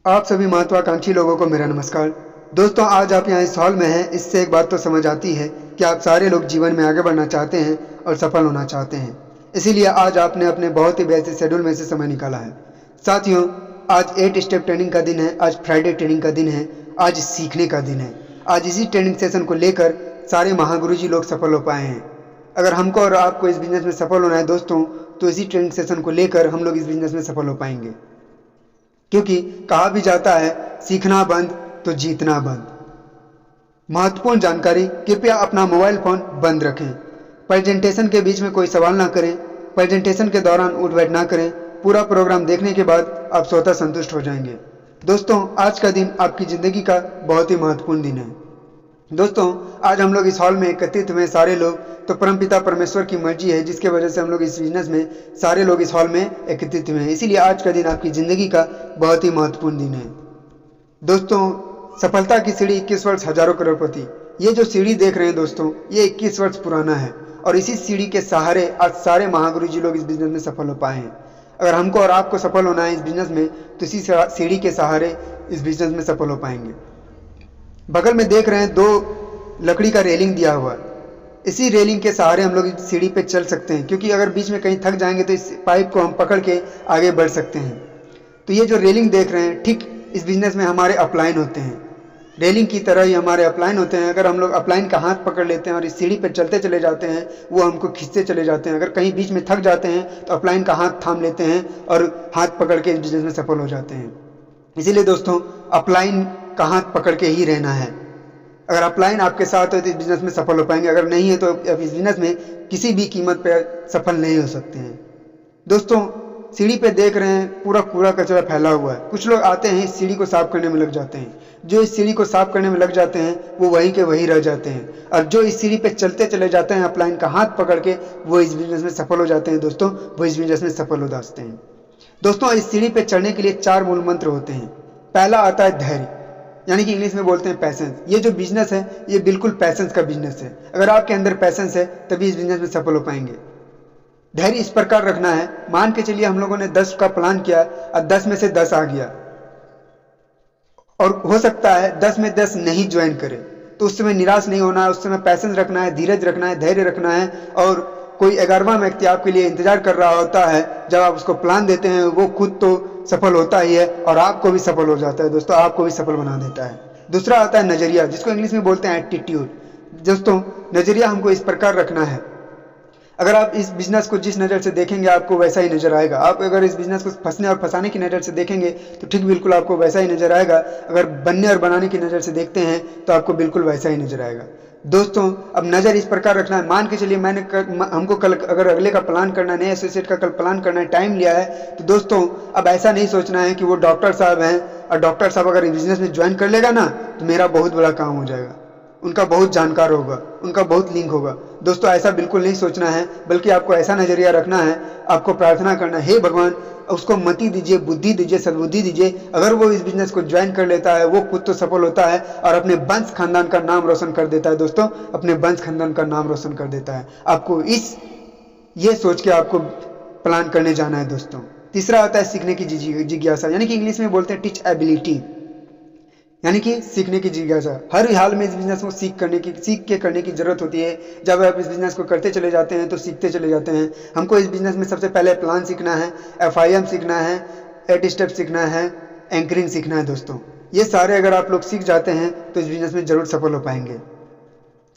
आप सभी महत्वाकांक्षी लोगों को मेरा नमस्कार। दोस्तों, आज आप यहाँ इस हॉल में हैं, इससे एक बात तो समझ आती है कि आप सारे लोग जीवन में आगे बढ़ना चाहते हैं और सफल होना चाहते हैं। इसीलिए आज आपने अपने बहुत ही व्यस्त शेड्यूल में से समय निकाला है। साथियों, आज 8 स्टेप ट्रेनिंग का दिन है, आज फ्राइडे ट्रेनिंग का दिन है, आज सीखने का दिन है। आज इसी ट्रेनिंग सेशन को लेकर सारे महागुरु जी लोग सफल हो पाए हैं। अगर हमको और आपको इस बिजनेस में सफल होना है दोस्तों, तो इसी ट्रेनिंग सेशन को लेकर हम लोग इस बिजनेस में सफल हो पाएंगे। क्योंकि कहा भी जाता है, सीखना बंद तो जीतना बंद। महत्वपूर्ण जानकारी, कृपया अपना मोबाइल फोन बंद रखें। प्रेजेंटेशन के बीच में कोई सवाल ना करें। प्रेजेंटेशन के दौरान उठ बैठ ना करें। पूरा प्रोग्राम देखने के बाद आप स्वतः संतुष्ट हो जाएंगे। दोस्तों, आज का दिन आपकी ज़िंदगी का बहुत ही महत्वपूर्ण दिन है। दोस्तों, आज हम लोग इस हॉल में एकत्रित हुए सारे लोग, तो परमपिता परमेश्वर की मर्जी है जिसके वजह से हम लोग इस बिजनेस में सारे लोग इस हॉल में एकत्रित हुए हैं। इसीलिए आज का दिन आपकी ज़िंदगी का बहुत ही महत्वपूर्ण दिन है। दोस्तों, सफलता की सीढ़ी 21 वर्ष हजारों करोड़पति। ये जो सीढ़ी देख रहे हैं दोस्तों, ये 21 वर्ष पुराना है और इसी सीढ़ी के सहारे आज सारे महागुरु जी लोग इस बिजनेस में सफल हो पाए हैं। अगर हमको और आपको सफल होना है इस बिजनेस में, तो इसी सीढ़ी के सहारे इस बिजनेस में सफल हो पाएंगे। बगल में देख रहे हैं 2 लकड़ी का रेलिंग दिया हुआ है। इसी रेलिंग के सहारे हम लोग इस सीढ़ी पे चल सकते हैं, क्योंकि अगर बीच में कहीं थक जाएंगे तो इस पाइप को हम पकड़ के आगे बढ़ सकते हैं। तो ये जो रेलिंग देख रहे हैं, ठीक इस बिजनेस में हमारे अपलाइन होते हैं। रेलिंग की तरह ही हमारे अपलाइन होते हैं। अगर हम लोग अपलाइन का हाथ पकड़ लेते हैं और इस सीढ़ी पर चलते चले जाते हैं, वो हमको खींचते चले जाते हैं। अगर कहीं बीच में थक जाते हैं तो अपलाइन का हाथ थाम लेते हैं और हाथ पकड़ के इस बिजनेस में सफल हो जाते हैं। इसीलिए दोस्तों, अपलाइन का हाथ पकड़ के ही रहना है। अगर अपलाइन आपके साथ हो तो इस बिजनेस में सफल हो पाएंगे, अगर नहीं है तो इस बिजनेस में किसी भी कीमत पर सफल नहीं हो सकते हैं। दोस्तों, सीढ़ी पे देख रहे हैं पूरा कूड़ा कचरा फैला हुआ है। कुछ लोग आते हैं, इस सीढ़ी को साफ करने में लग जाते हैं। जो इस सीढ़ी को साफ करने में लग जाते हैं वो वहीं के वहीं रह जाते हैं, और जो इस सीढ़ी पे चलते चले जाते हैं अपलाइन का हाथ पकड़ के, वो इस बिजनेस में सफल हो जाते हैं। दोस्तों, वो इस बिजनेस में सफल हो जाते हैं। दोस्तों, इस सीढ़ी पे चढ़ने के लिए 4 मूल मंत्र होते हैं। पहला आता है धैर्य, यानी कि इंग्लिश में बोलते हैं पैसेंस। ये जो बिजनेस है ये बिल्कुल पैसेंस का बिजनेस है। अगर आपके अंदर पैसेंस है तभी इस बिजनेस में सफल हो पाएंगे। धैर्य इस प्रकार रखना है, मान के चलिए हम लोगों ने 10 का प्लान किया और 10 में से 10 आ गया, और हो सकता है 10 में 10 नहीं ज्वाइन करे, तो उस समय निराश नहीं होना है। उस समय पैसेंस रखना है, धीरज रखना है, धैर्य रखना है। और कोई 11वां व्यक्ति आपके लिए इंतजार कर रहा होता है। जब आप उसको प्लान देते हैं, वो खुद तो सफल होता ही है और आपको भी सफल हो जाता है। दोस्तों, आपको भी सफल बना देता है। दूसरा आता है नजरिया, जिसको इंग्लिश में बोलते हैं एटीट्यूड। दोस्तों, नजरिया हमको इस प्रकार रखना है, अगर आप इस बिजनेस को जिस नज़र से देखेंगे आपको वैसा ही नजर आएगा। आप अगर इस बिजनेस को फंसने और फंसाने की नज़र से देखेंगे तो ठीक बिल्कुल आपको वैसा ही नजर आएगा। अगर बनने और बनाने की नज़र से देखते हैं तो आपको बिल्कुल वैसा ही नजर आएगा। दोस्तों, अब नज़र इस प्रकार रखना है, मान के चलिए हमको कल अगर अगले का प्लान करना है, नए एसोसिएट का कल प्लान करना है, टाइम लिया है, तो दोस्तों अब ऐसा नहीं सोचना है कि वो डॉक्टर साहब हैं और डॉक्टर साहब अगर बिजनेस में ज्वाइन कर लेगा ना तो मेरा बहुत बड़ा काम हो जाएगा, उनका बहुत जानकार होगा, उनका बहुत लिंक होगा। दोस्तों, ऐसा बिल्कुल नहीं सोचना है, बल्कि आपको ऐसा नजरिया रखना है। आपको प्रार्थना करना है, हे भगवान उसको मति दीजिए, बुद्धि दीजिए, सद्बुद्धि दीजिए। अगर वो इस बिजनेस को ज्वाइन कर लेता है, वो खुद तो सफल होता है और अपने वंश खानदान का नाम रोशन कर देता है। दोस्तों, अपने वंश खानदान का नाम रोशन कर देता है। आपको ये सोच के आपको प्लान करने जाना है। दोस्तों, तीसरा आता है सीखने की जिज्ञासा, यानी कि इंग्लिश में बोलते हैं टीच एबिलिटी, यानी कि सीखने की जिज्ञासा। हर हाल में इस बिजनेस को सीख के करने की जरूरत होती है। जब आप इस बिजनेस को करते चले जाते हैं तो सीखते चले जाते हैं। हमको इस बिजनेस में सबसे पहले प्लान सीखना है, FIM सीखना है, 8 स्टेप सीखना है, एंकरिंग सीखना है। दोस्तों, ये सारे अगर आप लोग सीख जाते हैं तो इस बिजनेस में जरूर सफल हो पाएंगे।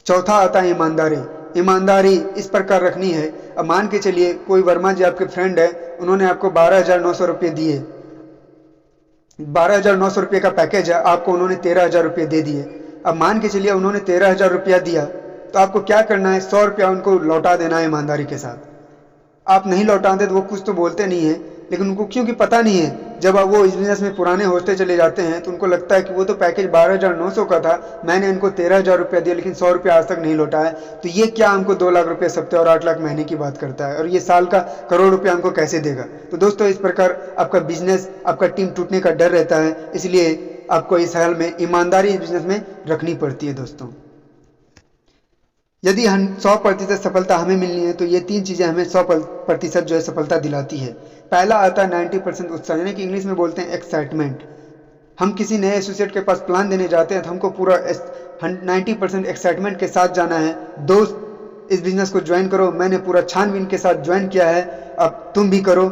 चौथा आता है ईमानदारी। ईमानदारी इस प्रकार रखनी है, अब मान के चलिए कोई वर्मा जी आपके फ्रेंड है, उन्होंने आपको 12,900 रुपये दिए, 12,900 रुपये का पैकेज है, आपको उन्होंने 13,000 रुपये दे दिए। अब मान के चलिए उन्होंने 13,000 रुपया दिया, तो आपको क्या करना है, 100 रुपया उनको लौटा देना है ईमानदारी के साथ। आप नहीं लौटाते तो वो कुछ तो बोलते नहीं है, लेकिन उनको क्योंकि पता नहीं है, जब अब वो इस बिजनेस में पुराने होते चले जाते हैं तो उनको लगता है कि वो तो पैकेज 12,900 का था, मैंने इनको 13,000 रुपया दिया लेकिन 100 रुपया आज तक नहीं लौटा है, तो ये क्या हमको 2 लाख रुपये सप्ते और 8 लाख महीने की बात करता है, और ये साल का करोड़ रुपया हमको कैसे देगा। तो दोस्तों, इस प्रकार आपका बिजनेस, आपका टीम टूटने का डर रहता है, इसलिए आपको इस हाल में ईमानदारी इस बिजनेस में रखनी पड़ती है। दोस्तों, यदि हम 100% सफलता हमें मिलनी है तो ये 3 चीज़ें हमें 100% जो है सफलता दिलाती है। पहला आता है 90% उत्साह, यानी कि इंग्लिश में बोलते हैं एक्साइटमेंट। हम किसी नए एसोसिएट के पास प्लान देने जाते हैं तो हमको पूरा 90% एक्साइटमेंट के साथ जाना है। दोस्त इस बिजनेस को ज्वाइन करो, मैंने पूरा छानबीन के साथ ज्वाइन किया है, अब तुम भी करो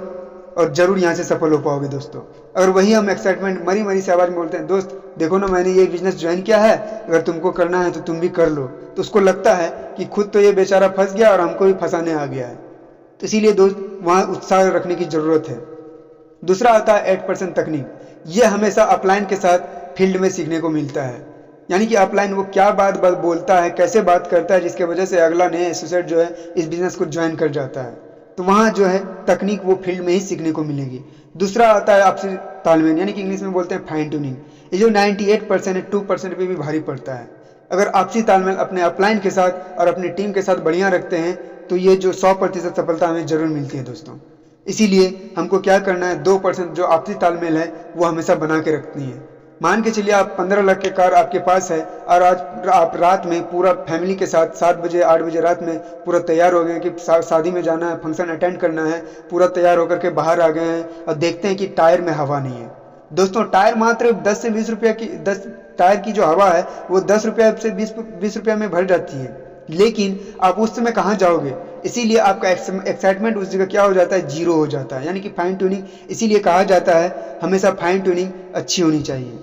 और ज़रूर यहाँ से सफल हो पाओगे दोस्तों। अगर वही हम एक्साइटमेंट मरी मरी से आवाज़ में बोलते हैं, दोस्त देखो ना मैंने ये बिजनेस ज्वाइन किया है, अगर तुमको करना है तो तुम भी कर लो, तो उसको लगता है कि खुद तो ये बेचारा फंस गया और हमको भी फंसाने आ गया है। तो इसीलिए दोस्त वहाँ उत्साह रखने की ज़रूरत है। दूसरा आता है 8% तकनीक। ये हमेशा अपलाइन के साथ फील्ड में सीखने को मिलता है, यानी कि अपलाइन वो क्या बात बोलता है, कैसे बात करता है, जिसके वजह से अगला नया एसोसिएट जो है इस बिजनेस को ज्वाइन कर जाता है। तो वहाँ जो है तकनीक वो फील्ड में ही सीखने को मिलेगी। दूसरा आता है आपसी तालमेल, यानी कि इंग्लिश में बोलते हैं फाइन ट्यूनिंग। ये जो 98% है 2% पे भी भारी पड़ता है। अगर आपसी तालमेल अपने अपलाइन के साथ और अपनी टीम के साथ बढ़िया रखते हैं तो ये जो 100% सफलता हमें जरूर मिलती है दोस्तों। इसीलिए हमको क्या करना है, 2% जो आपसी तालमेल है वो हमेशा बना के रखनी है। मान के चलिए आप 15 लाख के कार आपके पास है और आज आप रात में पूरा फैमिली के साथ 7 बजे 8 बजे रात में पूरा तैयार हो गए कि शादी में जाना है, फंक्शन अटेंड करना है, पूरा तैयार होकर के बाहर आ गए हैं और देखते हैं कि टायर में हवा नहीं है। दोस्तों टायर मात्र 10 से 20 रुपये की 10 टायर की जो हवा है वो 10 रुपये से 20 रुपये में भर जाती है, लेकिन आप उस समय कहाँ जाओगे। इसीलिए आपका एक्साइटमेंट उस जगह क्या हो जाता है, जीरो हो जाता है, यानी कि फाइन ट्यूनिंग। इसीलिए कहा जाता है हमेशा फाइन ट्यूनिंग अच्छी होनी चाहिए।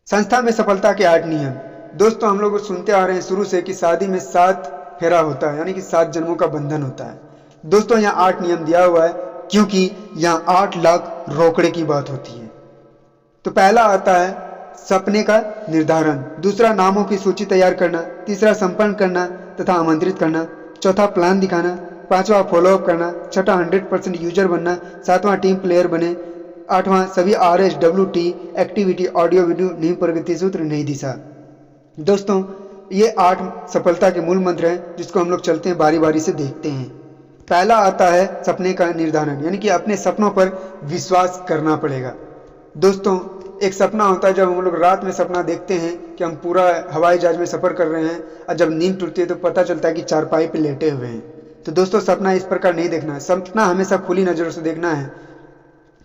संस्था में सफलता के 8 नियम। दोस्तों हम लोग सुनते आ रहे हैं शुरू से कि शादी में 7 फेरा होता है, यानी कि 7 जन्मों का बंधन होता है। दोस्तों यहाँ 8 नियम दिया हुआ है क्योंकि यहाँ 8 लाख रोकड़े की बात होती है। तो पहला आता है सपने का निर्धारण, दूसरा नामों की सूची तैयार करना, तीसरा संपन्न करना तथा आमंत्रित करना, चौथा प्लान दिखाना, पांचवा फॉलोअप करना, छठा 100% यूजर बनना, सातवां टीम प्लेयर बने, आठवां सभी RSWT एक्टिविटी ऑडियो वीडियो नींव प्रगति सूत्र नई दिशा। दोस्तों ये 8 सफलता के मूल मंत्र हैं जिसको हम लोग चलते हैं बारी बारी से देखते हैं। पहला आता है सपने का निर्धारण, यानी कि अपने सपनों पर विश्वास करना पड़ेगा। दोस्तों एक सपना होता है जब हम लोग रात में सपना देखते हैं कि हम पूरा हवाई जहाज में सफ़र कर रहे हैं और जब नींद टूटती है तो पता चलता है कि चारपाई पे लेटे हुए हैं। तो दोस्तों सपना इस प्रकार नहीं देखना है। सपना हमेशा खुली नज़रों से देखना है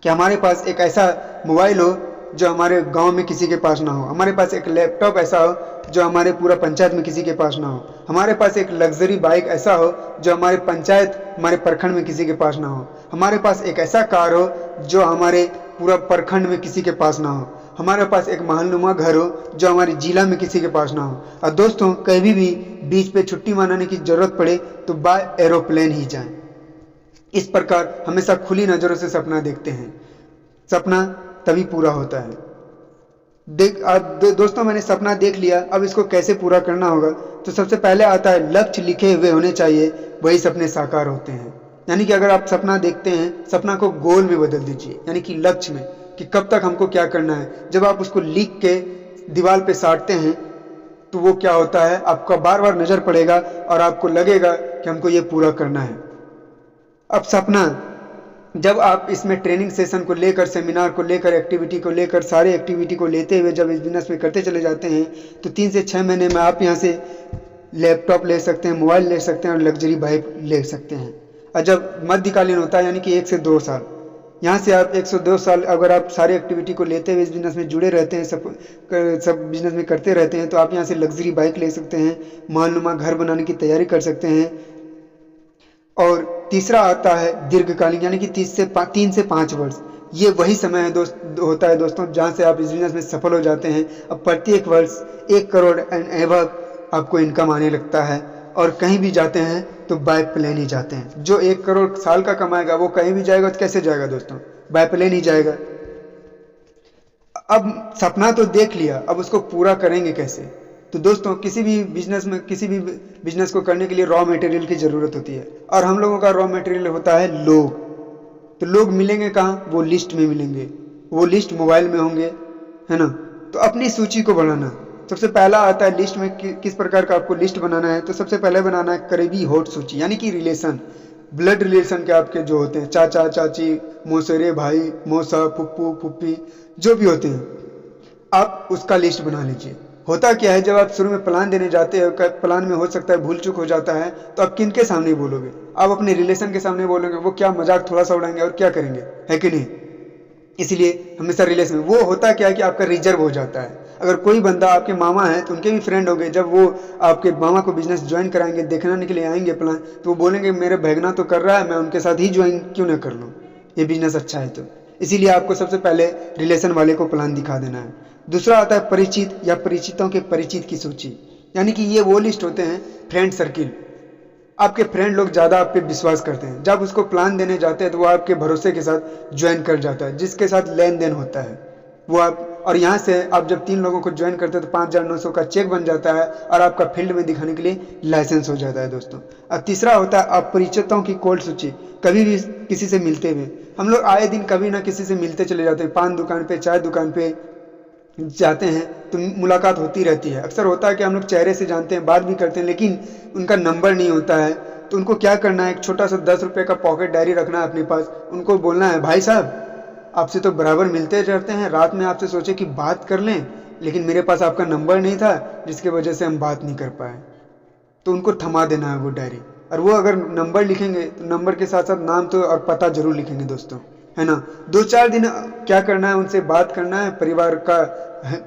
कि हमारे पास एक ऐसा मोबाइल हो जो हमारे गांव में किसी के पास ना हो, हमारे पास एक लैपटॉप ऐसा हो जो हमारे पूरा पंचायत में किसी के पास ना हो, हमारे पास एक लग्जरी बाइक ऐसा हो जो हमारे पंचायत हमारे प्रखंड में किसी के पास ना हो, हमारे पास एक ऐसा कार हो जो हमारे पूरा प्रखंड में किसी के पास ना हो, हमारे पास एक महलनुमा घर हो जो हमारे जिला में किसी के पास ना हो। और दोस्तों कभी भी बीच पे छुट्टी मनाने की जरूरत पड़े तो बाय एरोप्लेन ही जाएं। इस प्रकार हमेशा खुली नज़रों से सपना देखते हैं, सपना तभी पूरा होता है। दोस्तों मैंने सपना देख लिया, अब इसको कैसे पूरा करना होगा। तो सबसे पहले आता है लक्ष्य लिखे हुए होने चाहिए, वही सपने साकार होते हैं। यानी कि अगर आप सपना देखते हैं, सपना को गोल में बदल दीजिए, यानी कि लक्ष्य में कि कब तक हमको क्या करना है। जब आप उसको लिख के दीवार पे साटते हैं तो वो क्या होता है, आपका बार बार नज़र पड़ेगा और आपको लगेगा कि हमको ये पूरा करना है। अब सपना जब आप इसमें ट्रेनिंग सेशन को लेकर, सेमिनार को लेकर, एक्टिविटी को लेकर, सारे एक्टिविटी को लेते हुए जब इस बिजनेस में करते चले जाते हैं तो 3 से 6 महीने में आप यहाँ से लैपटॉप ले सकते हैं, मोबाइल ले सकते हैं और लग्जरी बाइक ले सकते हैं। और जब मध्यकालीन होता है यानी कि 1 से 2 साल, यहाँ से आप 1 से 2 साल अगर आप सारे एक्टिविटी को लेते हुए इस बिज़नेस में जुड़े रहते हैं, सब बिज़नेस में करते रहते हैं, तो आप यहाँ से लग्जरी बाइक ले सकते हैं, महलनुमा घर बनाने की तैयारी कर सकते हैं। और तीसरा आता है दीर्घकालीन, यानी कि 3 से 5 वर्ष। ये वही समय है होता है दोस्तों जहाँ से आप इस बिजनेस में सफल हो जाते हैं। अब प्रत्येक वर्ष 1 करोड़ एंड एबव आपको इनकम आने लगता है और कहीं भी जाते हैं तो बाय प्लेन ही जाते हैं। जो 1 करोड़ साल का कमाएगा वो कहीं भी जाएगा तो कैसे जाएगा दोस्तों, बाय प्लेन ही जाएगा। अब सपना तो देख लिया, अब उसको पूरा करेंगे कैसे। तो दोस्तों किसी भी बिजनेस को करने के लिए रॉ मटेरियल की ज़रूरत होती है और हम लोगों का रॉ मटेरियल होता है लोग। तो लोग मिलेंगे कहाँ, वो लिस्ट में मिलेंगे, वो लिस्ट मोबाइल में होंगे, है ना। तो अपनी सूची को बढ़ाना, सबसे पहला आता है लिस्ट में किस प्रकार का आपको लिस्ट बनाना है। तो सबसे पहले बनाना है करीबी होट सूची, यानी कि रिलेशन, ब्लड रिलेशन के आपके जो होते हैं, चाचा चाची, मौसेरे भाई, मौसा, फुप्पू फुप्पी, जो भी होते हैं, आप उसका लिस्ट बना लीजिए। होता क्या है, जब आप शुरू में प्लान देने जाते हैं, प्लान में हो सकता है भूल चूक हो जाता है, तो आप किन के सामने बोलोगे, आप अपने रिलेशन के सामने बोलोगे, वो क्या मजाक थोड़ा सा उड़ाएंगे और क्या करेंगे, है कि नहीं। इसलिए हमेशा रिलेशन में वो होता क्या है कि आपका रिजर्व हो जाता है। अगर कोई बंदा आपके मामा है तो उनके भी फ्रेंड हो गए, जब वो आपके मामा को बिजनेस ज्वाइन कराएंगे, देखने के लिए आएंगे प्लान, तो वो बोलेंगे मेरे भैगना तो कर रहा है, मैं उनके साथ ही ज्वाइन क्यों ना कर लूँ, ये बिजनेस अच्छा है। तो इसीलिए आपको सबसे पहले रिलेशन वाले को प्लान दिखा देना है। दूसरा आता है परिचित या परिचितों के परिचित की सूची, यानी कि ये वो लिस्ट होते हैं फ्रेंड सर्किल। आपके फ्रेंड लोग ज़्यादा आप पे विश्वास करते हैं, जब उसको प्लान देने जाते हैं तो वो आपके भरोसे के साथ ज्वाइन कर जाता है, जिसके साथ लेन देन होता है वो आप। और यहाँ से आप जब 3 लोगों को ज्वाइन करते हैं तो 5,900 का चेक बन जाता है और आपका फील्ड में दिखाने के लिए लाइसेंस हो जाता है दोस्तों। अब तीसरा होता है अपरिचितों की कोल्ड सूची। कभी भी किसी से मिलते हुए, हम लोग आए दिन कभी ना किसी से मिलते चले जाते हैं, पान दुकान पे, चाय दुकान पे जाते हैं तो मुलाकात होती रहती है। अक्सर होता है कि हम लोग चेहरे से जानते हैं, बात भी करते हैं, लेकिन उनका नंबर नहीं होता है। तो उनको क्या करना है, एक छोटा सा 10 रुपये का पॉकेट डायरी रखना है अपने पास। उनको बोलना है भाई साहब आपसे तो बराबर मिलते रहते हैं, रात में आपसे सोचे कि बात कर लें, लेकिन मेरे पास आपका नंबर नहीं था जिसकी वजह से हम बात नहीं कर पाए। तो उनको थमा देना है वो डायरी, और वो अगर नंबर लिखेंगे तो नंबर के साथ साथ नाम तो और पता जरूर लिखेंगे दोस्तों, है ना। 2-4 दिन क्या करना है, उनसे बात करना है, परिवार का,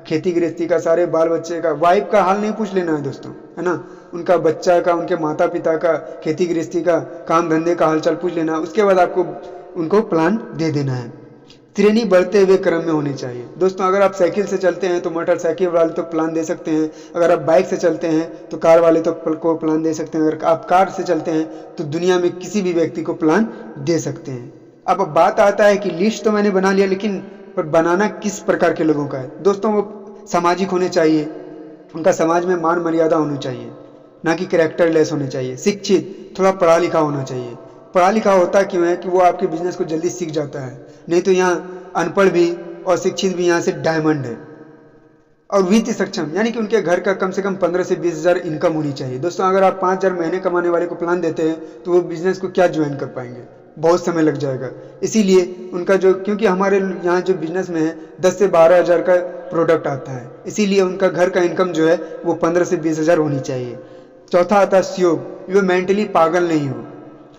खेती गृहस्थी का, सारे बाल बच्चे का, वाइफ का हाल नहीं पूछ लेना है दोस्तों, है ना। उनका बच्चा का, उनके माता पिता का, खेती गृहस्थी का, काम धंधे का हालचाल पूछ लेना। उसके बाद आपको उनको प्लान दे देना है। श्रेणी बढ़ते हुए क्रम में होनी चाहिए दोस्तों। अगर आप साइकिल से चलते हैं तो मोटरसाइकिल वाले तो प्लान दे सकते हैं, अगर आप बाइक से चलते हैं तो कार वाले तो को प्लान दे सकते हैं, अगर आप कार से चलते हैं तो दुनिया में किसी भी व्यक्ति को प्लान दे सकते हैं। अब बात आता है कि लिस्ट तो मैंने बना लिया, लेकिन पर बनाना किस प्रकार के लोगों का है दोस्तों। वो सामाजिक होने चाहिए, उनका समाज में मान मर्यादा होनी चाहिए, ना कि कैरेक्टरलेस होने चाहिए। शिक्षित, थोड़ा पढ़ा लिखा होना चाहिए। पढ़ा लिखा होता क्यों है कि वो आपके बिजनेस को जल्दी सीख जाता है, नहीं तो यहाँ अनपढ़ भी और शिक्षित भी यहाँ से डायमंड है। और वित्त सक्षम, यानी कि उनके घर का कम से कम 15 से 20 हज़ार इनकम होनी चाहिए दोस्तों। अगर आप 5,000 महीने कमाने वाले को प्लान देते हैं तो वो बिजनेस को क्या ज्वाइन कर पाएंगे, बहुत समय लग जाएगा। इसीलिए उनका जो, क्योंकि हमारे यहाँ जो बिजनेस में है 10 से 12 हज़ार का प्रोडक्ट आता है, इसीलिए उनका घर का इनकम जो है वो 15 से 20 हज़ार होनी चाहिए। चौथा आता है सुयोग, वो मेंटली पागल नहीं हो।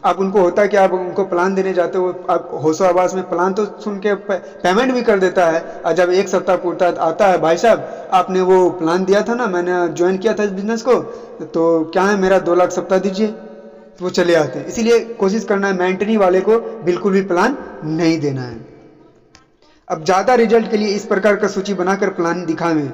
आप उनको होता है कि आप उनको प्लान देने जाते हो, आप होशो आवास में प्लान तो सुन के पेमेंट भी कर देता है, और जब 1 सप्ताह पूर्ता आता है, भाई साहब आपने वो प्लान दिया था ना, मैंने ज्वाइन किया था इस बिजनेस को, तो क्या है मेरा 2 लाख सप्ताह दीजिए, तो वो चले आते हैं। इसीलिए कोशिश करना है मेंटली वाले को बिल्कुल भी प्लान नहीं देना है। अब ज़्यादा रिजल्ट के लिए इस प्रकार का सूची बनाकर प्लान दिखावें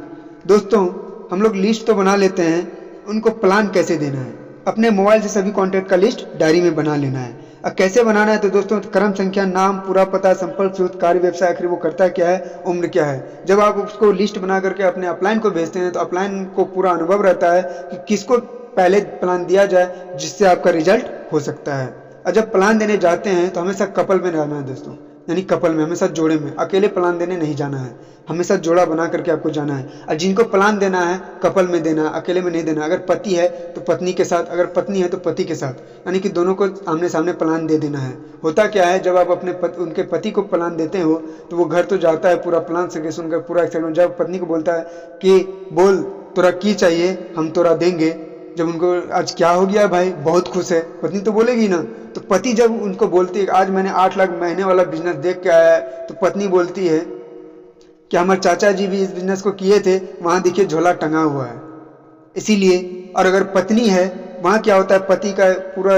दोस्तों। हम लोग लिस्ट तो बना लेते हैं, उनको प्लान कैसे देना है, अपने मोबाइल से सभी कॉन्टैक्ट का लिस्ट डायरी में बना लेना है। अब कैसे बनाना है तो दोस्तों, क्रम संख्या, नाम, पूरा पता, संपर्क सूत्र, कार्य, व्यवसाय, आखिर वो करता क्या है, उम्र क्या है। जब आप उसको लिस्ट बना करके अपने अपलाइन को भेजते हैं तो अपलाइन को पूरा अनुभव रहता है कि किसको पहले प्लान दिया जाए जिससे आपका रिजल्ट हो सकता है। और जब प्लान देने जाते हैं तो हमेशा कपल में रहना है दोस्तों, यानी कपल में, हमेशा जोड़े में। अकेले प्लान देने नहीं जाना है, हमेशा जोड़ा बना करके आपको जाना है। और जिनको प्लान देना है कपल में देना है, अकेले में नहीं देना। अगर पति है तो पत्नी के साथ, अगर पत्नी है तो पति के साथ, यानी कि दोनों को आमने सामने प्लान दे देना है। होता क्या है, जब आप अपने उनके पति को प्लान देते हो तो वो घर तो जाता है पूरा प्लान से सुनकर, पूरा एक्साइटमेंट। जब पत्नी को बोलता है कि बोल तोरा की चाहिए, हम तोरा देंगे, जब उनको आज क्या हो गया भाई, बहुत खुश है, पत्नी तो बोलेगी ना। तो पति जब उनको बोलती है आज मैंने 8 लाख महीने वाला बिजनेस देख के आया है, तो पत्नी बोलती है कि हमारे चाचा जी भी इस बिजनेस को किए थे, वहाँ देखिए झोला टंगा हुआ है। इसीलिए, और अगर पत्नी है वहाँ क्या होता है, पति का पूरा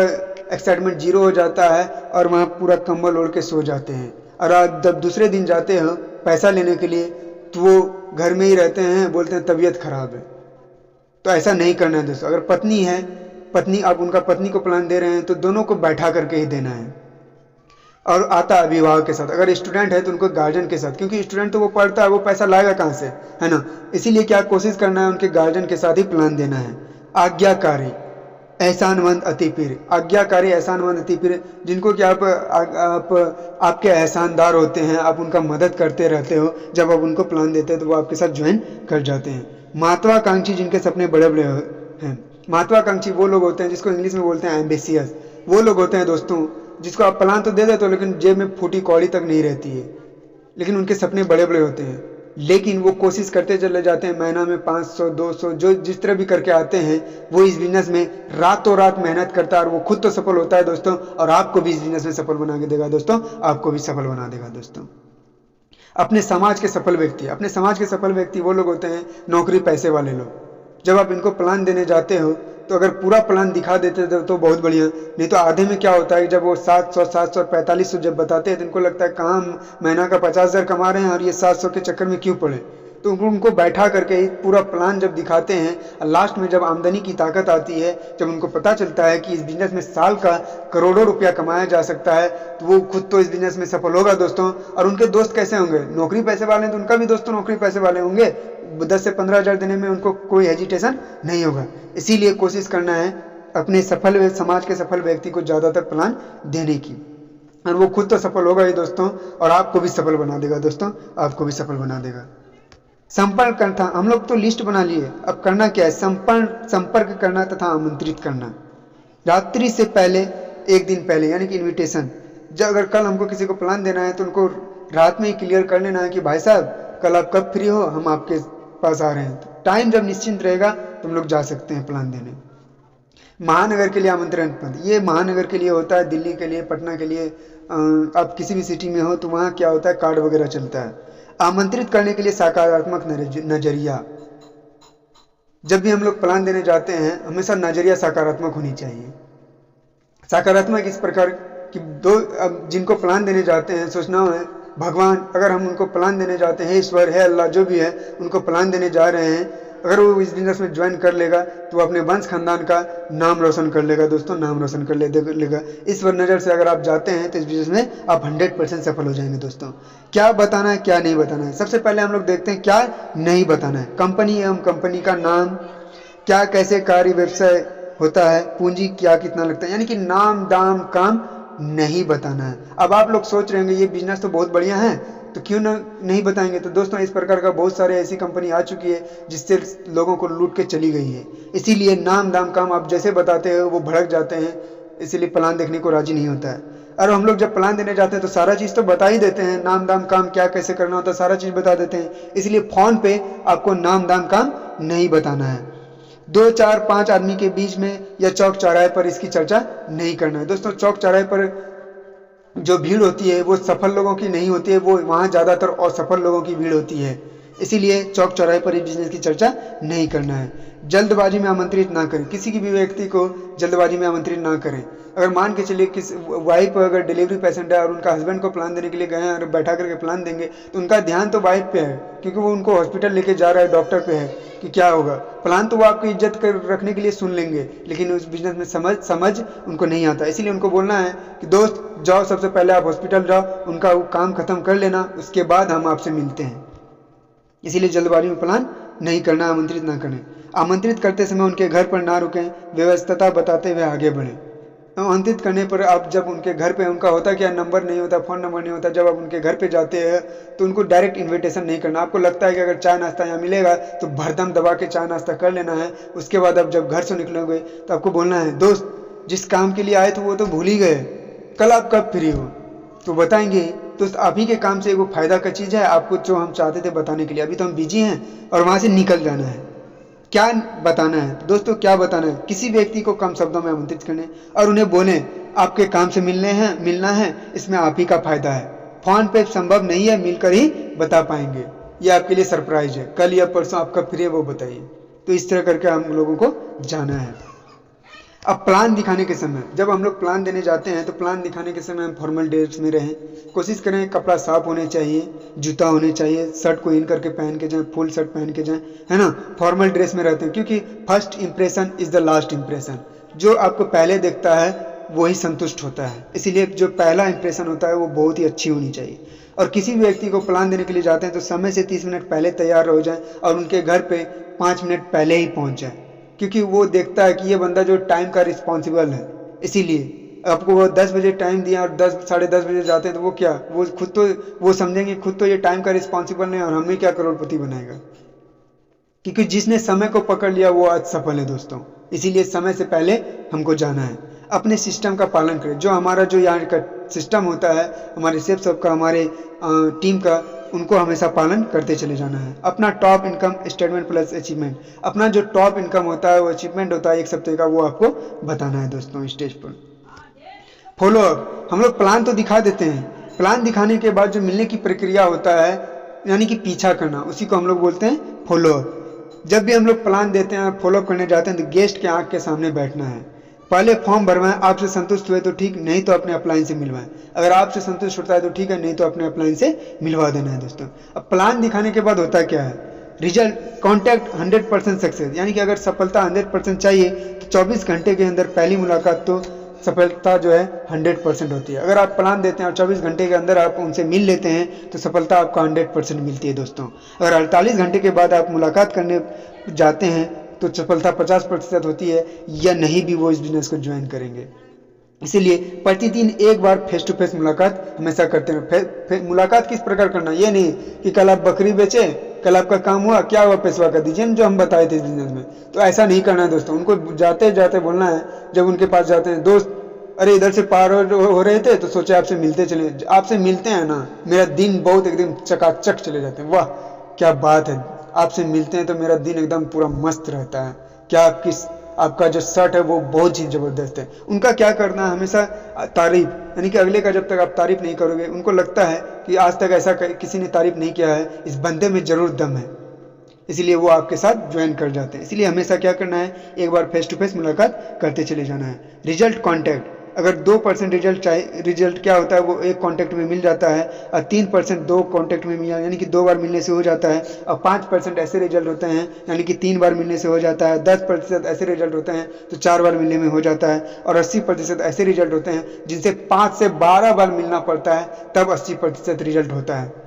एक्साइटमेंट जीरो हो जाता है और वहाँ पूरा कंबल ओढ़ के सो जाते हैं। और आप जब दूसरे दिन जाते हो पैसा लेने के लिए तो वो घर में ही रहते हैं, बोलते हैं तबीयत खराब है। तो ऐसा नहीं करना है दोस्तों। अगर पत्नी है, पत्नी, आप उनका पत्नी को प्लान दे रहे हैं तो दोनों को बैठा करके ही देना है। और आता है अभिभावक के साथ, अगर स्टूडेंट है तो उनको गार्जियन के साथ, क्योंकि स्टूडेंट तो वो पढ़ता है, वो पैसा लाएगा कहाँ से, है ना। इसीलिए क्या कोशिश करना है, उनके गार्जियन के साथ ही प्लान देना है। आज्ञाकारी, एहसानमंद, अतिप्रिय। आज्ञाकारी, एहसानमंद, अतिप्रिय, जिनको कि आप आपके एहसानदार होते हैं, आप उनका मदद करते रहते हो, जब आप उनको प्लान देते हैं तो वो आपके साथ ज्वाइन कर जाते हैं। महत्वाकांक्षी, जिनके सपने बड़े बड़े हैं। महत्वाकांक्षी वो लोग होते हैं जिसको इंग्लिश में बोलते हैं एम्बिशियस। वो लोग होते हैं दोस्तों जिसको आप प्लान तो दे देते हो लेकिन जेब में फूटी कौड़ी तक नहीं रहती है, लेकिन उनके सपने बड़े बड़े होते हैं। लेकिन वो कोशिश करते चले जाते हैं, महीना में 500 200 जो जिस तरह भी करके आते हैं, वो इस बिजनेस में रातों रात मेहनत करता है और वो खुद तो सफल होता है दोस्तों, और आपको भी इस बिजनेस में सफल बना के देगा दोस्तों, आपको भी सफल बना देगा दोस्तों। अपने समाज के सफल व्यक्ति वो लोग होते हैं नौकरी पैसे वाले लोग। जब आप इनको प्लान देने जाते हो तो अगर पूरा प्लान दिखा देते तो बहुत बढ़िया, नहीं तो आधे में क्या होता है जब वो 700 4500 जब बताते हैं तो इनको लगता है कहाँ हम महीना का 50,000 कमा रहे हैं और ये 700 के चक्कर में क्यों पड़े। तो उनको बैठा करके पूरा प्लान जब दिखाते हैं और लास्ट में जब आमदनी की ताकत आती है, जब उनको पता चलता है कि इस बिजनेस में साल का करोड़ों रुपया कमाया जा सकता है, तो वो खुद तो इस बिजनेस में सफल होगा दोस्तों। और उनके दोस्त कैसे होंगे, नौकरी पैसे वाले हैं तो उनका भी दोस्त तो नौकरी पैसे वाले होंगे, 10 से 15,000 देने में उनको कोई हेजिटेशन नहीं होगा। इसीलिए कोशिश करना है अपने समाज के सफल व्यक्ति को ज़्यादातर प्लान देने की, और वो खुद तो सफल होगा ही दोस्तों, और आपको भी सफल बना देगा दोस्तों, आपको भी सफल बना देगा। संपर्क करना, हम लोग तो लिस्ट बना लिए, अब करना क्या है, संपर्क करना तथा आमंत्रित करना। रात्रि से पहले, एक दिन पहले, यानी कि इनविटेशन। जब अगर कल हमको किसी को प्लान देना है तो उनको रात में ही क्लियर कर लेना है कि भाई साहब कल आप कब फ्री हो, हम आपके पास आ रहे हैं। तो टाइम जब निश्चिंत रहेगा तो हम लोग जा सकते हैं प्लान देने। महानगर के लिए आमंत्रण पत्र, ये महानगर के लिए होता है, दिल्ली के लिए, पटना के लिए, आप किसी भी सिटी में हो तो वहाँ क्या होता है, कार्ड वगैरह चलता है। आमंत्रित करने के लिए सकारात्मक नजरिया। जब भी हम लोग प्लान देने जाते हैं हमेशा नजरिया सकारात्मक होनी चाहिए। सकारात्मक इस प्रकार कि अब जिनको प्लान देने जाते हैं सोचना है भगवान, अगर हम उनको प्लान देने जाते हैं, ईश्वर है, अल्लाह जो भी है, उनको प्लान देने जा रहे हैं, अगर वो इस बिजनेस में ज्वाइन कर लेगा तो वो अपने वंश खानदान का नाम रोशन कर लेगा दोस्तों, नाम रोशन कर लेगा। इस नज़र से अगर आप जाते हैं तो इस बिजनेस में आप 100% सफल हो जाएंगे दोस्तों। क्या बताना है, क्या नहीं बताना है, सबसे पहले हम लोग देखते हैं क्या नहीं बताना है। कंपनी एवं कंपनी का नाम, क्या कैसे कार्य व्यवसाय होता है, पूंजी क्या कितना लगता है, यानी कि नाम दाम काम नहीं बताना है। अब आप लोग सोच रहे होंगे ये बिजनेस तो बहुत बढ़िया है तो क्यों नहीं बताएंगे। तो दोस्तों इस प्रकार का बहुत सारे ऐसी कंपनी आ चुकी है जिससे लोगों को लूट के चली गई है। इसीलिए नाम दाम काम आप जैसे बताते हो वो भड़क जाते हैं, इसीलिए प्लान देखने को राजी नहीं होता है। और हम लोग जब प्लान देने जाते हैं तो सारा चीज़ तो बता ही देते हैं, नाम दाम काम क्या कैसे करना होता है सारा चीज़ बता देते हैं। इसलिए फ़ोन पे आपको नाम दाम काम नहीं बताना है। 2 4 5 आदमी के बीच में या चौक चौराहे पर इसकी चर्चा नहीं करना है दोस्तों। चौक चौराहे पर जो भीड़ होती है वो सफल लोगों की नहीं होती है, वो वहाँ ज़्यादातर असफल लोगों की भीड़ होती है। इसीलिए चौक चौराहे पर इस बिजनेस की चर्चा नहीं करना है। जल्दबाजी में आमंत्रित ना करें, किसी की भी व्यक्ति को जल्दबाजी में आमंत्रित ना करें। अगर मान के चलिए किस वाइफ अगर डिलीवरी पेशेंट है और उनका हस्बैंड को प्लान देने के लिए गए हैं और बैठा करके प्लान देंगे तो उनका ध्यान तो वाइफ पे है, क्योंकि वो उनको हॉस्पिटल लेके जा रहा है, डॉक्टर पे है कि क्या होगा। प्लान तो वो आपकी इज्जत कर रखने के लिए सुन लेंगे, लेकिन उस बिजनेस में समझ उनको नहीं आता। इसीलिए उनको बोलना है कि दोस्त जाओ, सबसे पहले आप हॉस्पिटल जाओ, उनका काम खत्म कर लेना, उसके बाद हम आपसे मिलते हैं। इसीलिए जल्दबाजी में प्लान नहीं करना, आमंत्रित ना करें। आमंत्रित करते समय उनके घर पर ना रुकें, व्यवस्था बताते हुए आगे बढ़ें। आमंत्रित करने पर आप जब उनके घर पे, उनका होता क्या, नंबर नहीं होता, फ़ोन नंबर नहीं होता, जब आप उनके घर पे जाते हैं तो उनको डायरेक्ट इन्विटेशन नहीं करना। आपको लगता है कि अगर चाय नाश्ता यहाँ मिलेगा तो भरदम दबा के चाय नाश्ता कर लेना है। उसके बाद आप जब घर से निकलोगे तो आपको बोलना है दोस्त जिस काम के लिए आए थे वो तो भूल ही गए, कल आप कब फ्री हो, तो बताएंगे। तो आप ही के काम से वो फायदा का चीज़ है, आपको जो हम चाहते थे बताने के लिए। अभी तो हम बिजी हैं और वहाँ से निकल जाना है। क्या बताना है दोस्तों, क्या बताना है, किसी व्यक्ति को कम शब्दों में आमंत्रित करने और उन्हें बोलें आपके काम से मिलना है, इसमें आप ही का फायदा है। फोन पे संभव नहीं है, मिलकर ही बता पाएंगे, ये आपके लिए सरप्राइज है, कल या परसों आप कब फ्री है वो बताइए। तो इस तरह करके हम लोगों को जाना है। अब प्लान दिखाने के समय, जब हम लोग प्लान देने जाते हैं तो प्लान दिखाने के समय हम फॉर्मल ड्रेस में रहें। कोशिश करें कपड़ा साफ होने चाहिए, जूता होने चाहिए, शर्ट को इन करके पहन के जाएं, फुल शर्ट पहन के जाएं, है ना। फॉर्मल ड्रेस में रहते हैं क्योंकि first impression is the last impression. जो आपको पहले देखता है वही संतुष्ट होता है, इसीलिए जो पहला इंप्रेशन होता है वो बहुत ही अच्छी होनी चाहिए। और किसी भी व्यक्ति को प्लान देने के लिए जाते हैं तो समय से 30 मिनट पहले तैयार हो जाएं और उनके घर पे 5 मिनट पहले ही पहुंच जाएं, क्योंकि वो देखता है कि ये बंदा जो टाइम का रिस्पॉन्सिबल है। इसीलिए आपको वो 10 बजे टाइम दिया और 10 साढ़े 10 बजे जाते हैं तो वो क्या, वो खुद तो वो समझेंगे खुद तो ये टाइम का रिस्पॉन्सिबल नहीं और हमें क्या करोड़पति बनाएगा। क्योंकि जिसने समय को पकड़ लिया वो आज सफल है दोस्तों। इसीलिए समय से पहले हमको जाना है। अपने सिस्टम का पालन करें, जो हमारा जो यहाँ का सिस्टम होता है, हमारे सेफ सबका, हमारे टीम का, उनको हमेशा पालन करते चले जाना है। अपना top income statement plus achievement, अपना जो टॉप इनकम होता है वो अचीवमेंट होता है 1 हफ्ते का, वो आपको बताना है दोस्तों स्टेज पर। फॉलो अप, हम लोग प्लान तो दिखा देते हैं प्लान दिखाने के बाद जो मिलने की प्रक्रिया होता है यानी कि पीछा करना, उसी को हम लोग बोलते हैं फॉलोअप। जब भी हम लोग प्लान देते हैं, फॉलोअप करने जाते हैं, तो गेस्ट के आंख के सामने बैठना है। पहले फॉर्म भरवाएं, आपसे संतुष्ट हुए तो ठीक, नहीं तो अपने अपलाइन से मिलवाएं। अगर आपसे संतुष्ट होता है तो ठीक है, नहीं तो अपने अपलाइन से मिलवा देना है दोस्तों। अब प्लान दिखाने के बाद होता क्या है, रिजल्ट कॉन्टैक्ट 100% सक्सेस, यानी कि अगर सफलता 100% चाहिए तो 24 घंटे के अंदर पहली मुलाकात तो सफलता जो है 100% होती है। अगर आप प्लान देते हैं और 24 घंटे के अंदर आप उनसे मिल लेते हैं तो सफलता आपको 100% मिलती है दोस्तों। अगर 48 घंटे के बाद आप मुलाकात करने जाते हैं तो सफलता 50% होती है, या नहीं भी वो इस बिजनेस को ज्वाइन करेंगे। इसीलिए प्रतिदिन एक बार फेस टू फेस मुलाकात हमेशा करते हैं। मुलाकात किस प्रकार करना, ये नहीं कि कल आप बकरी बेचे, कल आपका काम हुआ, क्या हुआ पेशवा कर दीजिए, जो हम बताए थे इस बिजनेस में, तो ऐसा नहीं करना है दोस्तों। उनको जाते जाते बोलना है, जब उनके पास जाते हैं, दोस्त अरे इधर से पार हो रहे थे तो सोचे आपसे मिलते चले, आपसे मिलते हैं ना मेरा दिन बहुत एकदम चकाचक चले जाते हैं। वाह क्या बात है, आपसे मिलते हैं तो मेरा दिन एकदम पूरा मस्त रहता है। क्या आपका जो शर्ट है वो बहुत ही ज़बरदस्त है। उनका क्या करना है, हमेशा तारीफ, यानी कि अगले का जब तक आप तारीफ नहीं करोगे, उनको लगता है कि आज तक ऐसा किसी ने तारीफ नहीं किया है, इस बंदे में ज़रूर दम है, इसलिए वो आपके साथ ज्वाइन कर जाते हैं। इसलिए हमेशा क्या करना है, एक बार फेस टू फेस मुलाकात करते चले जाना है। रिजल्ट कॉन्टैक्ट, अगर 2% रिजल्ट चाहिए, रिजल्ट क्या होता है, वो एक कॉन्टैक्ट में मिल जाता है, और 3% 2 कॉन्टैक्ट में मिला, यानी कि 2 बार मिलने से हो जाता है, और 5% ऐसे रिजल्ट होते हैं यानी कि 3 बार मिलने से हो जाता है, 10% ऐसे रिजल्ट होते हैं तो 4 बार मिलने में हो जाता है, और 80% ऐसे रिजल्ट होते हैं जिनसे 5 से 12 बार मिलना पड़ता है, तब 80% रिजल्ट होता है।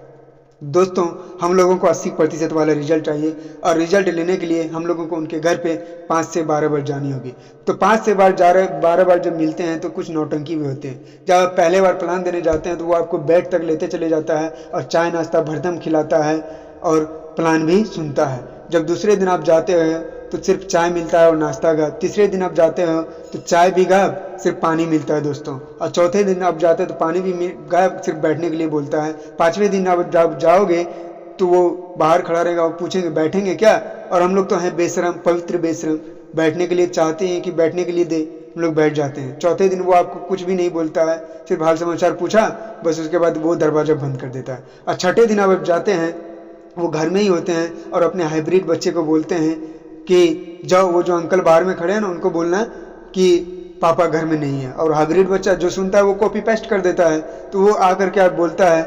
दोस्तों हम लोगों को 80% वाला रिजल्ट चाहिए, और रिजल्ट लेने के लिए हम लोगों को उनके घर पे 5 से 12 बार जानी होगी। तो 5 से 12 बार जब मिलते हैं तो कुछ नौटंकी भी होते हैं। जब आप पहले बार प्लान देने जाते हैं तो वो आपको बेड तक लेते चले जाता है, और चाय नाश्ता भरदम खिलाता है, और प्लान भी सुनता है। जब दूसरे दिन आप जाते हैं तो सिर्फ चाय मिलता है और नाश्ता का, तीसरे दिन आप जाते हो तो चाय भी गायब, सिर्फ पानी मिलता है दोस्तों, और चौथे दिन आप जाते हैं तो पानी भी गायब, सिर्फ बैठने के लिए बोलता है। 5वें दिन आप जब जाओगे तो वो बाहर खड़ा रहेगा, वो पूछेंगे बैठेंगे क्या, और हम लोग तो हैं बेशरम, पवित्र बेशरम, बैठने के लिए चाहते हैं कि बैठने के लिए दे, हम लोग बैठ जाते हैं। चौथे दिन वो आपको कुछ भी नहीं बोलता है, सिर्फ हाल समाचार पूछा बस, उसके बाद वो दरवाज़ा बंद कर देता है। और छठे दिन आप जाते हैं, वो घर में ही होते हैं, और अपने हाइब्रिड बच्चे को बोलते हैं कि जाओ, वो जो अंकल बाहर में खड़े हैं ना, उनको बोलना है कि पापा घर में नहीं है, और हाइब्रिड बच्चा जो सुनता है वो कॉपी पेस्ट कर देता है। तो वो आकर के आप बोलता है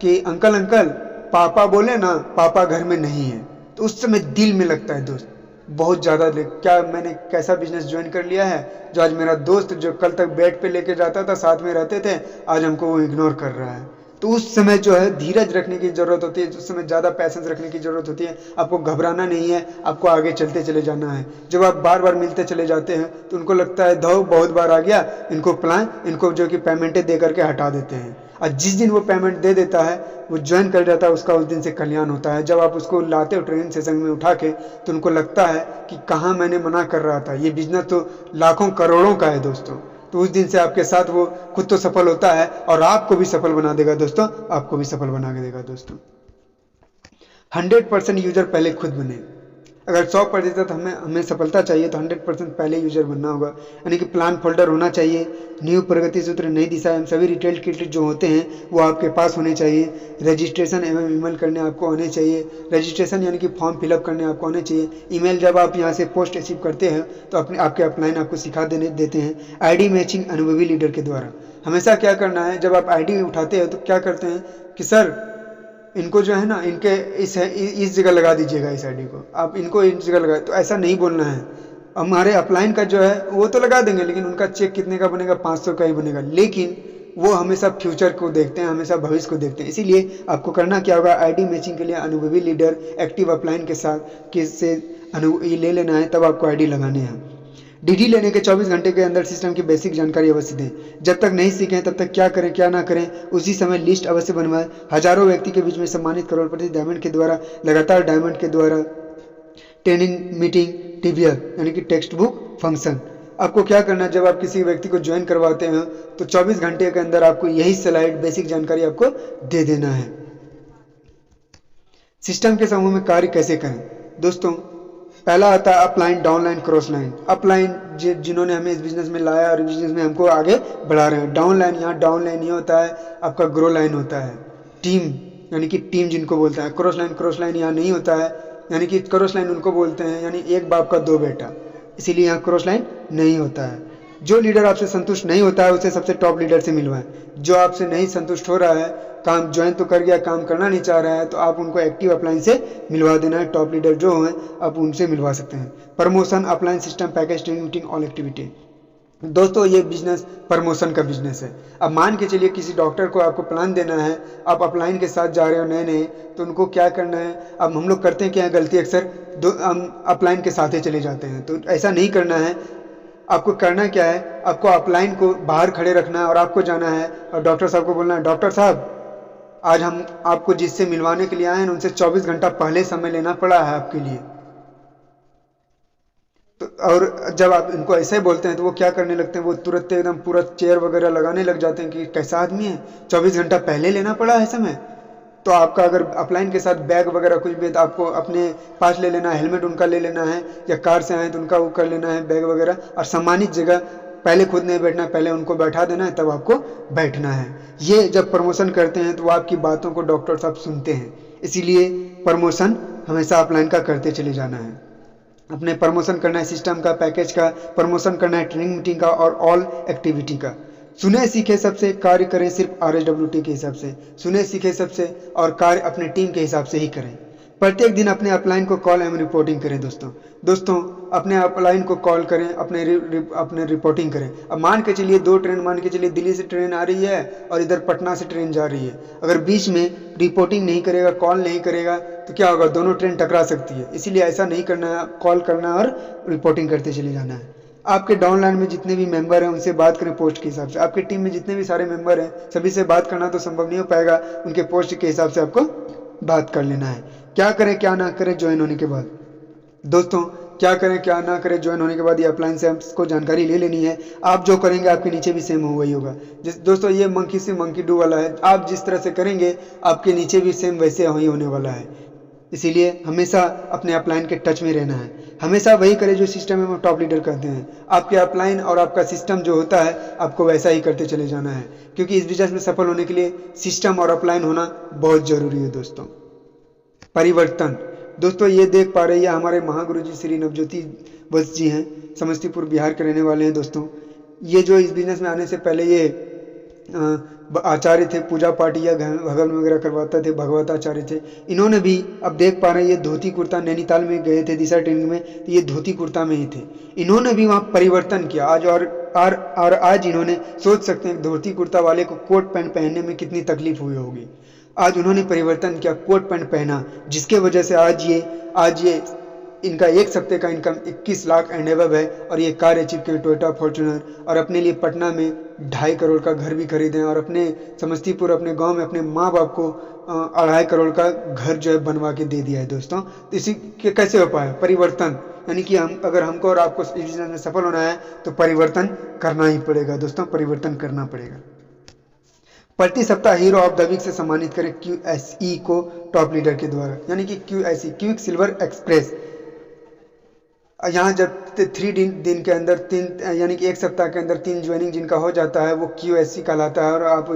कि अंकल अंकल पापा बोले ना, पापा घर में नहीं है। तो उस समय दिल में लगता है दोस्त बहुत ज़्यादा, क्या मैंने कैसा बिजनेस ज्वाइन कर लिया है, जो आज मेरा दोस्त जो कल तक बेड पे लेके जाता था, साथ में रहते थे, आज हमको वो इग्नोर कर रहा है। तो उस समय जो है धीरज रखने की ज़रूरत होती है, उस समय ज़्यादा पैसेंस रखने की ज़रूरत होती है। आपको घबराना नहीं है, आपको आगे चलते चले जाना है। जब आप बार बार मिलते चले जाते हैं तो उनको लगता है धो बहुत बार आ गया, इनको जो कि पेमेंटें दे करके हटा देते हैं, और जिस दिन वो पेमेंट दे देता है, वो ज्वाइन कर जाता है, उसका उस दिन से कल्याण होता है। जब आप उसको लाते हो ट्रेनिंग सेशन में उठा के, तो उनको लगता है कि कहाँ मैंने मना कर रहा था, ये बिजनेस तो लाखों करोड़ों का है दोस्तों। तो उस दिन से आपके साथ वो खुद तो सफल होता है, और आपको भी सफल बना देगा दोस्तों, आपको भी सफल बना के देगा दोस्तों। 100% यूजर पहले खुद बने। अगर 100% हमें सफलता चाहिए तो 100% पहले यूजर बनना होगा, यानी कि प्लान फोल्डर होना चाहिए, न्यू प्रगति सूत्र, नई दिशा एवं सभी रिटेल किट जो होते हैं वो आपके पास होने चाहिए। रजिस्ट्रेशन एवं ईमेल करने आपको आने चाहिए, रजिस्ट्रेशन यानी कि फॉर्म फिलअप करने आपको आने चाहिए। ईमेल जब आप यहाँ से पोस्ट रिसीव करते हैं तो आपके अपलाइन आपको सिखा देते हैं। आईडी मैचिंग अनुभवी लीडर के द्वारा हमेशा क्या करना है, जब आप आईडी उठाते हैं तो क्या करते हैं कि सर इनको जो है ना, इनके इस जगह लगा दीजिएगा, इस आईडी को आप इनको इस जगह लगा, तो ऐसा नहीं बोलना है। हमारे अपलाइन का जो है वो तो लगा देंगे, लेकिन उनका चेक कितने का बनेगा, 500 का ही बनेगा। लेकिन वो हमेशा फ्यूचर को देखते हैं, हमेशा भविष्य को देखते हैं। इसीलिए आपको करना क्या होगा, आईडी मैचिंग के लिए अनुभवी लीडर एक्टिव अपलाइन के साथ किससे ले लेना है, तब आपको आईडी लगाने हैं। डीडी लेने के 24 घंटे के अंदर सिस्टम की बेसिक जानकारी अवश्य दें। जब तक नहीं सीखें तब तक क्या करें क्या ना करें, उसी समय लिस्ट अवश्य बनवाएं। हजारों व्यक्ति के बीच में सम्मानित करोड़पति डायमंड के द्वारा, लगातार डायमंड के द्वारा ट्रेनिंग मीटिंग टीवीआर यानी कि टेक्स्ट बुक फंक्शन। आपको क्या करना है, जब आप किसी व्यक्ति को ज्वाइन करवाते हैं तो 24 घंटे के अंदर आपको यही स्लाइड बेसिक जानकारी आपको दे देना है। सिस्टम के समूह में कार्य कैसे करें दोस्तों, पहला आता है upline, downline, cross line. Upline जिन्होंने हमें इस बिजनेस में लाया और बिजनेस में हमको आगे बढ़ा रहे हैं। डाउनलाइन, यहाँ डाउनलाइन ये होता है आपका ग्रो लाइन होता है, टीम यानी कि टीम जिनको बोलते हैं। क्रॉस लाइन यहाँ नहीं होता है, यानी कि क्रॉस लाइन उनको बोलते हैं यानी एक बाप का दो बेटा, इसीलिए यहाँ क्रॉस लाइन नहीं होता है। जो लीडर आपसे संतुष्ट नहीं होता है उसे सबसे टॉप लीडर से मिलवाएं। जो आपसे नहीं संतुष्ट हो रहा है, काम ज्वाइन तो कर गया, काम करना नहीं चाह रहा है, तो आप उनको एक्टिव अपलाइन से मिलवा देना है। टॉप लीडर जो हैं आप उनसे मिलवा सकते हैं। Promotion, upline system, package, training, meeting, all activity. दोस्तों ये बिजनेस प्रमोशन का बिजनेस है। अब मान के चलिए किसी डॉक्टर को आपको प्लान देना है, आप अपलाइन के साथ जा रहे हो नए नए, तो उनको क्या करना है। अब हम लोग करते हैं क्या गलती, अक्सर हम अपलाइन के साथ ही चले जाते हैं, तो ऐसा नहीं करना है। आपको करना क्या है, आपको अपलाइन को बाहर खड़े रखना है और आपको जाना है और डॉक्टर साहब को बोलना है, डॉक्टर साहब आज हम आपको जिससे मिलवाने के लिए आए हैं उनसे 24 घंटा पहले समय लेना पड़ा है आपके लिए। तो और जब आप इनको ऐसे बोलते हैं तो वो क्या करने लगते हैं, वो तुरंत एकदम पूरा चेयर वगैरह लगाने लग जाते हैं कि कैसा आदमी है, 24 घंटा पहले लेना पड़ा है समय। तो आपका अगर अपलाइन के साथ बैग वगैरह कुछ भी है तो आपको अपने पास ले लेना है, हेलमेट उनका ले लेना है, या कार से आए तो उनका वो कर लेना है बैग वगैरह, और सम्मानित जगह पहले खुद नहीं बैठना, पहले उनको बैठा देना है तब आपको बैठना है। ये जब प्रमोशन करते हैं तो वो आपकी बातों को डॉक्टर साहब सुनते हैं, इसीलिए प्रमोशन हमेशा अपलाइन का करते चले जाना है। अपने प्रमोशन करना है सिस्टम का, पैकेज का, प्रमोशन करना है ट्रेनिंग मीटिंग का और ऑल एक्टिविटी का। सुने सीखे सबसे, कार्य करें सिर्फ RSWT के हिसाब से। सुने सीखे सबसे और कार्य अपने टीम के हिसाब से ही करें। प्रत्येक दिन अपने अपलाइन को कॉल एवं रिपोर्टिंग करें। दोस्तों अपने अपलाइन को कॉल करें, अपने रिपोर्टिंग करें। अब मान के चलिए दो ट्रेन, मान के चलिए दिल्ली से ट्रेन आ रही है और इधर पटना से ट्रेन जा रही है, अगर बीच में रिपोर्टिंग नहीं करेगा, कॉल नहीं करेगा तो क्या होगा, दोनों ट्रेन टकरा सकती है। इसीलिए ऐसा नहीं करना है, कॉल करना है और रिपोर्टिंग करते चले जाना है। आपके डाउनलाइन में जितने भी मेंबर हैं उनसे बात करें पोस्ट के हिसाब से। आपकी टीम में जितने भी सारे मेंबर हैं सभी से बात करना तो संभव नहीं हो पाएगा, उनके पोस्ट के हिसाब से आपको बात कर लेना है। क्या करें क्या ना करें ज्वाइन होने के बाद। दोस्तों क्या करें क्या ना करें ज्वाइन होने के बाद ये अपलाइन से आपको जानकारी ले लेनी है। आप जो करेंगे आपके नीचे भी सेम हुआ ही होगा। दोस्तों ये मंकी से मंकी डू वाला है, आप जिस तरह से करेंगे आपके नीचे भी सेम वैसे ही होने वाला है। इसीलिए हमेशा अपने अपलाइन के टच में रहना है, हमेशा वही करें जो सिस्टम में टॉप लीडर करते हैं। आपके अपलाइन और आपका सिस्टम जो होता है आपको वैसा ही करते चले जाना है, क्योंकि इस बिजनेस में सफल होने के लिए सिस्टम और अपलाइन होना बहुत जरूरी है। दोस्तों परिवर्तन, दोस्तों ये देख पा रहे हैं हमारे महागुरु जी श्री नवज्योति वत्स जी हैं, समस्तीपुर बिहार के रहने वाले हैं। दोस्तों ये जो इस बिजनेस में आने से पहले ये आचार्य थे, पूजा पाठ या भगवान वगैरह करवाते थे, भगवताचार्य थे। इन्होंने भी अब देख पा रहे हैं ये धोती कुर्ता, नैनीताल में गए थे दिशा ट्रेनिंग में, तो ये धोती कुर्ता में ही थे। इन्होंने भी वहाँ परिवर्तन किया आज, और आज इन्होंने सोच सकते हैं धोती कुर्ता वाले को कोट पैंट पहनने में कितनी तकलीफ हुई होगी। आज उन्होंने परिवर्तन किया, कोट पैंट पहना, जिसके वजह से आज ये इनका एक सप्ते का इनकम 21 लाख एंड एबव है, और ये कार अचीव किए टोयोटा फॉर्च्यूनर, और अपने लिए पटना में 2.5 करोड़ का घर भी खरीदे, और अपने समस्तीपुर अपने गांव में अपने माँ बाप को 2.5 करोड़ का घर जो है बनवा के दे दिया है। दोस्तों तो इसी के कैसे हो पाया परिवर्तन, यानी कि अगर हमको और आपको इस बिजनेस में सफल होना है तो परिवर्तन करना ही पड़ेगा। दोस्तों परिवर्तन करना पड़ेगा। प्रति सप्ताह हीरो ऑफ द वीक से सम्मानित करें QSE को टॉप लीडर के द्वारा, यानी कि QSE क्विक सिल्वर एक्सप्रेस। यहाँ जब 3 दिन के अंदर 3 यानी कि एक सप्ताह के अंदर 3 ज्वाइनिंग जिनका हो जाता है वो QSE कहलाता है। और आप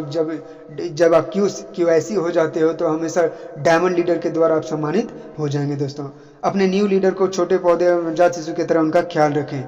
जब आप QSE हो जाते हो तो हमेशा डायमंड लीडर के द्वारा आप सम्मानित हो जाएंगे। दोस्तों अपने न्यू लीडर को छोटे पौधे और नवजात शिशु की तरह उनका ख्याल रखें।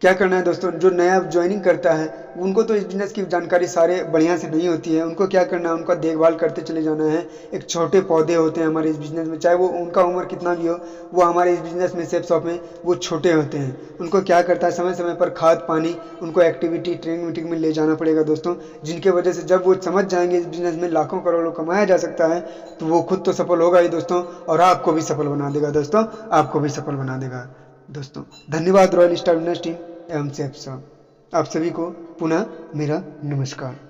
क्या करना है दोस्तों, जो नया ज्वाइनिंग करता है उनको तो इस बिजनेस की जानकारी सारे बढ़िया से नहीं होती है। उनको क्या करना है, उनका देखभाल करते चले जाना है। एक छोटे पौधे होते हैं हमारे इस बिजनेस में, चाहे वो उनका उम्र कितना भी हो, वो हमारे इस बिजनेस में सेफ शॉप में वो छोटे होते हैं। उनको क्या करता है समय समय पर खाद पानी, उनको एक्टिविटी ट्रेनिंग मीटिंग में ले जाना पड़ेगा। दोस्तों जिनके वजह से जब वो समझ जाएंगे इस बिजनेस में लाखों करोड़ों कमाया जा सकता है तो वो खुद तो सफल होगा ही दोस्तों, और आपको भी सफल बना देगा। दोस्तों आपको भी सफल बना देगा। दोस्तों धन्यवाद रॉयल स्टार बिजनेस टीम एवं सेफ शॉप। आप सभी को पुनः मेरा नमस्कार।